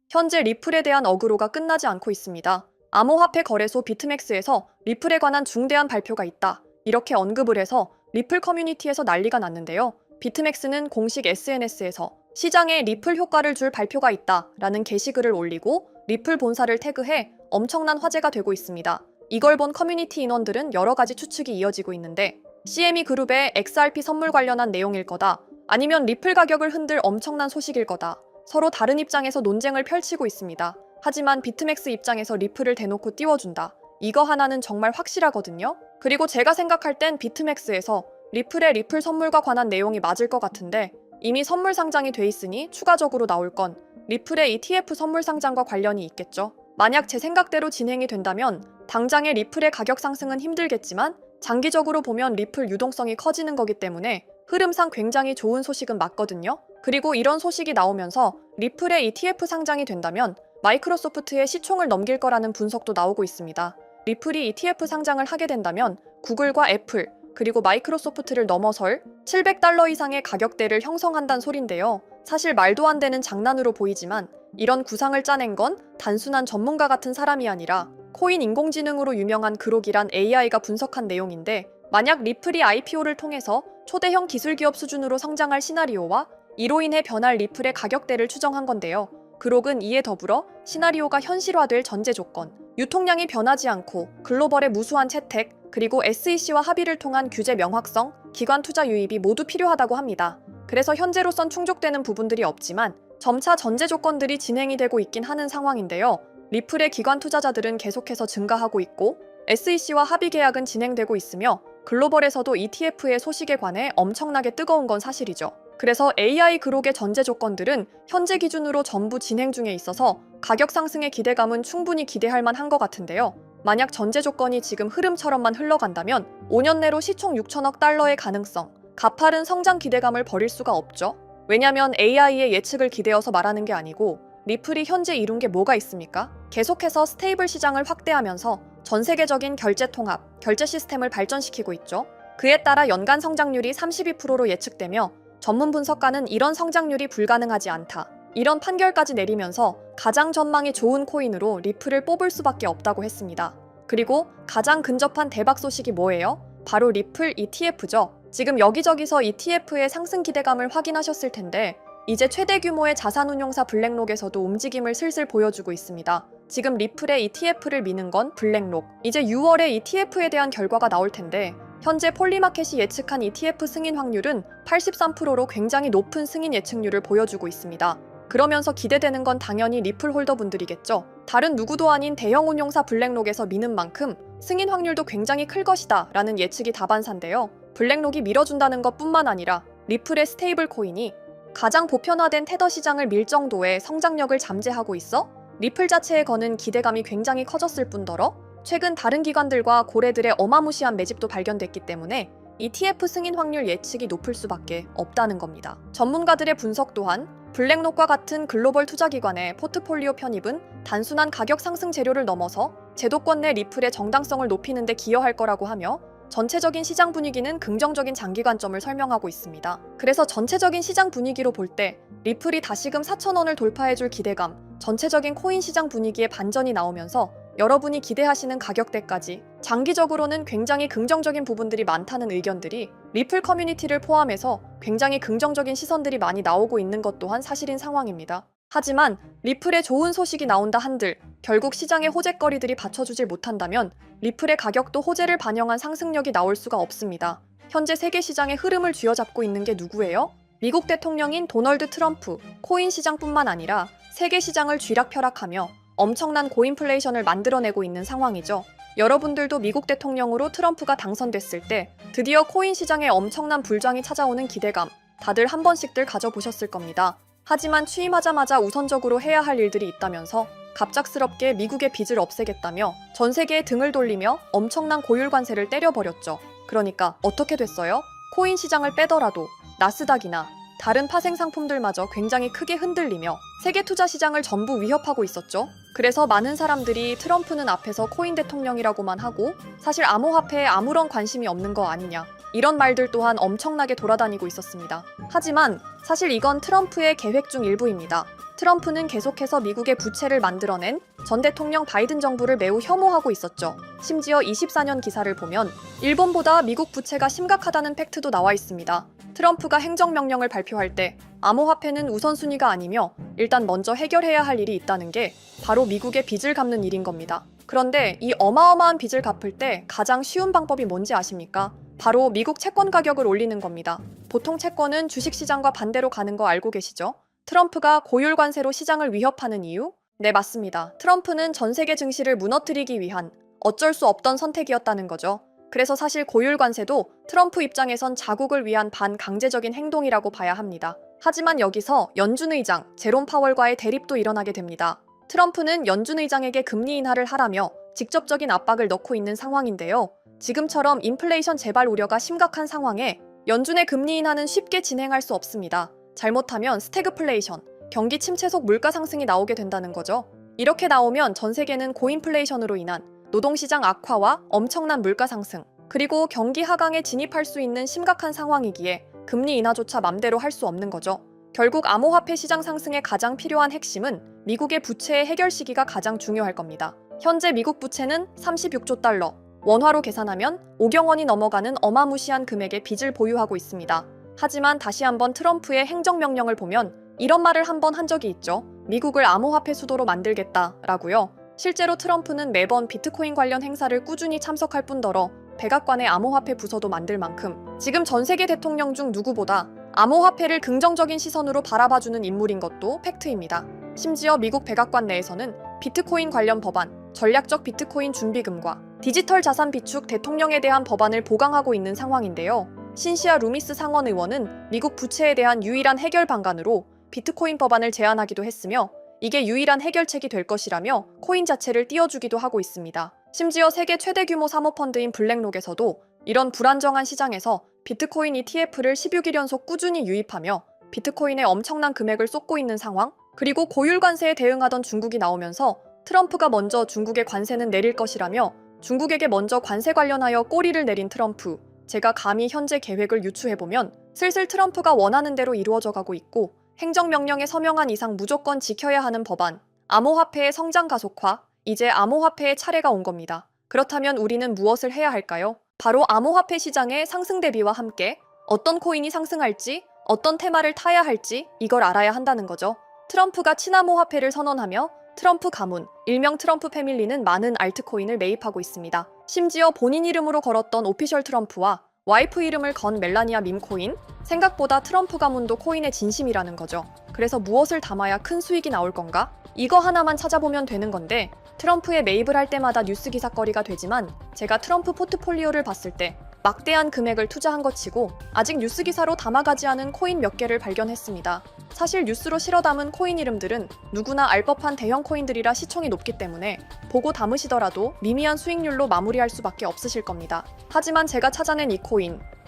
현재 리플에 대한 어그로가 끝나지 않고 있습니다. 암호화폐 거래소 비트맥스에서 리플에 관한 중대한 발표가 있다, 이렇게 언급을 해서 리플 커뮤니티에서 난리가 났는데요. 비트맥스는 공식 SNS에서 시장에 리플 효과를 줄 발표가 있다 라는 게시글을 올리고 리플 본사를 태그해 엄청난 화제가 되고 있습니다. 이걸 본 커뮤니티 인원들은 여러 가지 추측이 이어지고 있는데, CME 그룹의 XRP 선물 관련한 내용일 거다, 아니면 리플 가격을 흔들 엄청난 소식일 거다, 서로 다른 입장에서 논쟁을 펼치고 있습니다. 하지만 비트맥스 입장에서 리플을 대놓고 띄워준다, 이거 하나는 정말 확실하거든요. 그리고 제가 생각할 땐 비트맥스에서 리플의 리플 선물과 관한 내용이 맞을 것 같은데, 이미 선물 상장이 돼 있으니 추가적으로 나올 건 리플의 ETF 선물 상장과 관련이 있겠죠. 만약 제 생각대로 진행이 된다면 당장의 리플의 가격 상승은 힘들겠지만 장기적으로 보면 리플 유동성이 커지는 거기 때문에 흐름상 굉장히 좋은 소식은 맞거든요. 그리고 이런 소식이 나오면서 리플의 ETF 상장이 된다면 마이크로소프트의 시총을 넘길 거라는 분석도 나오고 있습니다. 리플이 ETF 상장을 하게 된다면 구글과 애플, 그리고 마이크로소프트를 넘어설 $700 이상의 가격대를 형성한다는 소린데요. 사실 말도 안 되는 장난으로 보이지만 이런 구상을 짜낸 건 단순한 전문가 같은 사람이 아니라 코인 인공지능으로 유명한 그록이란 AI가 분석한 내용인데, 만약 리플이 IPO를 통해서 초대형 기술기업 수준으로 성장할 시나리오와 이로 인해 변할 리플의 가격대를 추정한 건데요. 그록은 이에 더불어 시나리오가 현실화될 전제 조건, 유통량이 변하지 않고 글로벌의 무수한 채택, 그리고 SEC와 합의를 통한 규제 명확성, 기관 투자 유입이 모두 필요하다고 합니다. 그래서 현재로선 충족되는 부분들이 없지만 점차 전제 조건들이 진행이 되고 있긴 하는 상황인데요. 리플의 기관 투자자들은 계속해서 증가하고 있고 SEC와 합의 계약은 진행되고 있으며 글로벌에서도 ETF의 소식에 관해 엄청나게 뜨거운 건 사실이죠. 그래서 AI 그록의 전제 조건들은 현재 기준으로 전부 진행 중에 있어서 가격 상승의 기대감은 충분히 기대할 만한 것 같은데요. 만약 전제 조건이 지금 흐름처럼만 흘러간다면 5년 내로 시총 $6천억 가능성, 가파른 성장 기대감을 버릴 수가 없죠. 왜냐면 AI의 예측을 기대어서 말하는 게 아니고 리플이 현재 이룬 게 뭐가 있습니까? 계속해서 스테이블 시장을 확대하면서 전 세계적인 결제 통합, 결제 시스템을 발전시키고 있죠. 그에 따라 연간 성장률이 32%로 예측되며 전문 분석가는 이런 성장률이 불가능하지 않다, 이런 판결까지 내리면서 가장 전망이 좋은 코인으로 리플을 뽑을 수밖에 없다고 했습니다. 그리고 가장 근접한 대박 소식이 뭐예요? 바로 리플 ETF죠. 지금 여기저기서 ETF의 상승 기대감을 확인하셨을 텐데 이제 최대 규모의 자산운용사 블랙록에서도 움직임을 슬슬 보여주고 있습니다. 지금 리플의 ETF를 미는 건 블랙록. 이제 6월에 ETF에 대한 결과가 나올 텐데 현재 폴리마켓이 예측한 ETF 승인 확률은 83%로 굉장히 높은 승인 예측률을 보여주고 있습니다. 그러면서 기대되는 건 당연히 리플 홀더분들이겠죠. 다른 누구도 아닌 대형 운용사 블랙록에서 미는 만큼 승인 확률도 굉장히 클 것이다 라는 예측이 다반사인데요. 블랙록이 밀어준다는 것뿐만 아니라 리플의 스테이블 코인이 가장 보편화된 테더 시장을 밀 정도의 성장력을 잠재하고 있어 리플 자체에 거는 기대감이 굉장히 커졌을 뿐더러 최근 다른 기관들과 고래들의 어마무시한 매집도 발견됐기 때문에 ETF 승인 확률 예측이 높을 수밖에 없다는 겁니다. 전문가들의 분석 또한 블랙록과 같은 글로벌 투자기관의 포트폴리오 편입은 단순한 가격 상승 재료를 넘어서 제도권 내 리플의 정당성을 높이는 데 기여할 거라고 하며 전체적인 시장 분위기는 긍정적인 장기 관점을 설명하고 있습니다. 그래서 전체적인 시장 분위기로 볼 때 리플이 다시금 4,000원을 돌파해줄 기대감, 전체적인 코인 시장 분위기에 반전이 나오면서 여러분이 기대하시는 가격대까지 장기적으로는 굉장히 긍정적인 부분들이 많다는 의견들이 리플 커뮤니티를 포함해서 굉장히 긍정적인 시선들이 많이 나오고 있는 것 또한 사실인 상황입니다. 하지만 리플에 좋은 소식이 나온다 한들 결국 시장의 호재거리들이 받쳐주질 못한다면 리플의 가격도 호재를 반영한 상승력이 나올 수가 없습니다. 현재 세계 시장의 흐름을 쥐어잡고 있는 게 누구예요? 미국 대통령인 도널드 트럼프, 코인 시장뿐만 아니라 세계 시장을 쥐락펴락하며 엄청난 고인플레이션을 만들어내고 있는 상황이죠. 여러분들도 미국 대통령으로 트럼프가 당선됐을 때 드디어 코인 시장에 엄청난 불장이 찾아오는 기대감 다들 한 번씩들 가져보셨을 겁니다. 하지만 취임하자마자 우선적으로 해야 할 일들이 있다면서 갑작스럽게 미국의 빚을 없애겠다며 전 세계에 등을 돌리며 엄청난 고율 관세를 때려버렸죠. 그러니까 어떻게 됐어요? 코인 시장을 빼더라도 나스닥이나 다른 파생 상품들마저 굉장히 크게 흔들리며 세계 투자 시장을 전부 위협하고 있었죠. 그래서 많은 사람들이 트럼프는 앞에서 코인 대통령이라고만 하고 사실 암호화폐에 아무런 관심이 없는 거 아니냐, 이런 말들 또한 엄청나게 돌아다니고 있었습니다. 하지만 사실 이건 트럼프의 계획 중 일부입니다. 트럼프는 계속해서 미국의 부채를 만들어낸 전 대통령 바이든 정부를 매우 혐오하고 있었죠. 심지어 24년 기사를 보면 일본보다 미국 부채가 심각하다는 팩트도 나와 있습니다. 트럼프가 행정명령을 발표할 때 암호화폐는 우선순위가 아니며 일단 먼저 해결해야 할 일이 있다는 게 바로 미국의 빚을 갚는 일인 겁니다. 그런데 이 어마어마한 빚을 갚을 때 가장 쉬운 방법이 뭔지 아십니까? 바로 미국 채권 가격을 올리는 겁니다. 보통 채권은 주식시장과 반대로 가는 거 알고 계시죠? 트럼프가 고율 관세로 시장을 위협하는 이유? 네, 맞습니다. 트럼프는 전 세계 증시를 무너뜨리기 위한 어쩔 수 없던 선택이었다는 거죠. 그래서 사실 고율 관세도 트럼프 입장에선 자국을 위한 반강제적인 행동이라고 봐야 합니다. 하지만 여기서 연준 의장 제롬 파월과의 대립도 일어나게 됩니다. 트럼프는 연준 의장에게 금리 인하를 하라며 직접적인 압박을 넣고 있는 상황인데요. 지금처럼 인플레이션 재발 우려가 심각한 상황에 연준의 금리 인하는 쉽게 진행할 수 없습니다. 잘못하면 스태그플레이션, 경기 침체 속 물가 상승이 나오게 된다는 거죠. 이렇게 나오면 전 세계는 고인플레이션으로 인한 노동시장 악화와 엄청난 물가 상승, 그리고 경기 하강에 진입할 수 있는 심각한 상황이기에 금리 인하조차 맘대로 할 수 없는 거죠. 결국 암호화폐 시장 상승에 가장 필요한 핵심은 미국의 부채의 해결 시기가 가장 중요할 겁니다. 현재 미국 부채는 36조 달러, 원화로 계산하면 5경 원이 넘어가는 어마무시한 금액의 빚을 보유하고 있습니다. 하지만 다시 한번 트럼프의 행정명령을 보면 이런 말을 한번 한 적이 있죠. 미국을 암호화폐 수도로 만들겠다라고요. 실제로 트럼프는 매번 비트코인 관련 행사를 꾸준히 참석할 뿐더러 백악관의 암호화폐 부서도 만들 만큼 지금 전 세계 대통령 중 누구보다 암호화폐를 긍정적인 시선으로 바라봐주는 인물인 것도 팩트입니다. 심지어 미국 백악관 내에서는 비트코인 관련 법안, 전략적 비트코인 준비금과 디지털 자산 비축 대통령에 대한 법안을 보강하고 있는 상황인데요. 신시아 루미스 상원 의원은 미국 부채에 대한 유일한 해결 방안으로 비트코인 법안을 제안하기도 했으며 이게 유일한 해결책이 될 것이라며 코인 자체를 띄워주기도 하고 있습니다. 심지어 세계 최대 규모 사모펀드인 블랙록에서도 이런 불안정한 시장에서 비트코인 ETF를 16일 연속 꾸준히 유입하며 비트코인에 엄청난 금액을 쏟고 있는 상황, 그리고 고율 관세에 대응하던 중국이 나오면서 트럼프가 먼저 중국의 관세는 내릴 것이라며 중국에게 먼저 관세 관련하여 꼬리를 내린 트럼프. 제가 감히 현재 계획을 유추해보면 슬슬 트럼프가 원하는 대로 이루어져 가고 있고 행정명령에 서명한 이상 무조건 지켜야 하는 법안, 암호화폐의 성장 가속화, 이제 암호화폐의 차례가 온 겁니다. 그렇다면 우리는 무엇을 해야 할까요? 바로 암호화폐 시장의 상승 대비와 함께 어떤 코인이 상승할지, 어떤 테마를 타야 할지 이걸 알아야 한다는 거죠. 트럼프가 친암호화폐를 선언하며 트럼프 가문, 일명 트럼프 패밀리는 많은 알트코인을 매입하고 있습니다. 심지어 본인 이름으로 걸었던 오피셜 트럼프와 와이프 이름을 건 멜라니아 밈코인, 생각보다 트럼프 가문도 코인의 진심이라는 거죠. 그래서 무엇을 담아야 큰 수익이 나올 건가? 이거 하나만 찾아보면 되는 건데 트럼프에 매입을 할 때마다 뉴스 기사거리가 되지만 제가 트럼프 포트폴리오를 봤을 때 막대한 금액을 투자한 것 치고 아직 뉴스 기사로 담아가지 않은 코인 몇 개를 발견했습니다. 사실 뉴스로 실어 담은 코인 이름들은 누구나 알 법한 대형 코인들이라 시총이 높기 때문에 보고 담으시더라도 미미한 수익률로 마무리할 수밖에 없으실 겁니다. 하지만 제가 찾아낸 이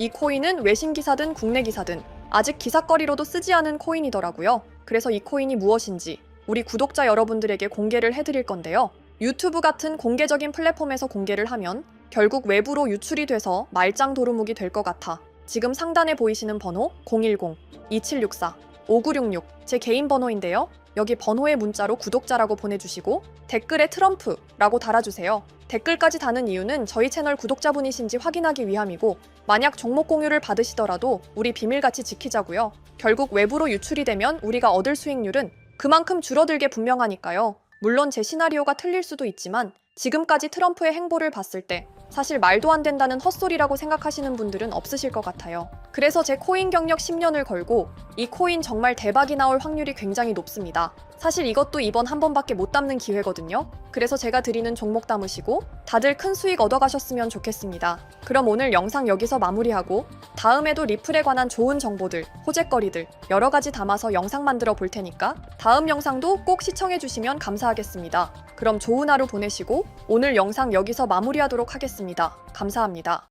코인은 외신 기사든 국내 기사든 아직 기사거리로도 쓰지 않은 코인이더라고요. 그래서 이 코인이 무엇인지 우리 구독자 여러분들에게 공개를 해드릴 건데요. 유튜브 같은 공개적인 플랫폼에서 공개를 하면 결국 외부로 유출이 돼서 말짱 도루묵이 될 것 같아 지금 상단에 보이시는 번호 010-2764-5966 제 개인 번호인데요. 여기 번호에 문자로 구독자라고 보내주시고 댓글에 트럼프라고 달아주세요. 댓글까지 다는 이유는 저희 채널 구독자분이신지 확인하기 위함이고 만약 종목 공유를 받으시더라도 우리 비밀같이 지키자고요. 결국 외부로 유출이 되면 우리가 얻을 수익률은 그만큼 줄어들게 분명하니까요. 물론 제 시나리오가 틀릴 수도 있지만 지금까지 트럼프의 행보를 봤을 때 사실 말도 안 된다는 헛소리라고 생각하시는 분들은 없으실 것 같아요. 그래서 제 코인 경력 10년을 걸고 이 코인 정말 대박이 나올 확률이 굉장히 높습니다. 사실 이것도 이번 한 번밖에 못 담는 기회거든요. 그래서 제가 드리는 종목 담으시고 다들 큰 수익 얻어가셨으면 좋겠습니다. 그럼 오늘 영상 여기서 마무리하고 다음에도 리플에 관한 좋은 정보들, 호재거리들 여러 가지 담아서 영상 만들어 볼 테니까 다음 영상도 꼭 시청해주시면 감사하겠습니다. 그럼 좋은 하루 보내시고 오늘 영상 여기서 마무리하도록 하겠습니다. 감사합니다.